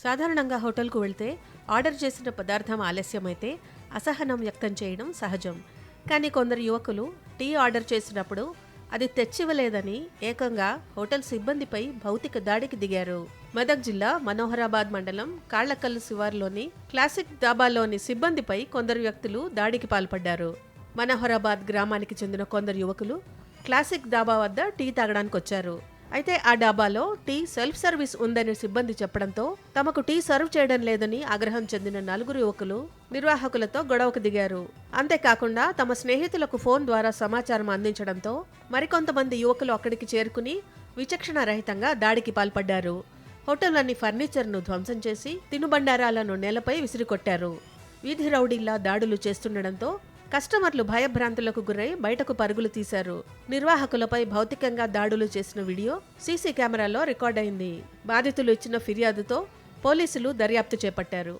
సాధారణంగా హోటల్కు వెళ్తే ఆర్డర్ చేసిన పదార్థం ఆలస్యమైతే అసహనం వ్యక్తం చేయడం సహజం. కానీ కొందరు యువకులు టీ ఆర్డర్ చేసినప్పుడు అది తెచ్చివ్వలేదని ఏకంగా హోటల్ సిబ్బందిపై భౌతిక దాడికి దిగారు. మెదక్ జిల్లా మనోహరాబాద్ మండలం కాళ్లకల్లు శివార్లోని క్లాసిక్ దాబాలోని సిబ్బందిపై కొందరు వ్యక్తులు దాడికి పాల్పడ్డారు. మనోహరాబాద్ గ్రామానికి చెందిన కొందరు యువకులు క్లాసిక్ దాబా వద్ద టీ తాగడానికి వచ్చారు. అయితే ఆ డాబాలో టీ సెల్ఫ్ సర్వీస్ ఉందని సిబ్బంది చెప్పడంతో తమకు టీ సర్వ్ చేయడం లేదని ఆగ్రహం చెందిన నలుగురు యువకులు నిర్వాహకులతో గొడవకు దిగారు. అంతేకాకుండా తమ స్నేహితులకు ఫోన్ ద్వారా సమాచారం అందించడంతో మరికొంతమంది యువకులు అక్కడికి చేరుకుని విచక్షణ రహితంగా దాడికి పాల్పడ్డారు. హోటల్లోని ఫర్నిచర్ను ధ్వంసం చేసి తినుబండారాలను నేలపై విసిరికొట్టారు. వీధి రౌడీల్లా దాడులు చేస్తుండటంతో కస్టమర్లు భయభ్రాంతులకు గురై బయటకు పరుగులు తీశారు. నిర్వాహకులపై భౌతికంగా దాడులు చేసిన వీడియో సీసీ కెమెరాలో రికార్డైంది. బాధితులు ఇచ్చిన ఫిర్యాదుతో పోలీసులు దర్యాప్తు చేపట్టారు.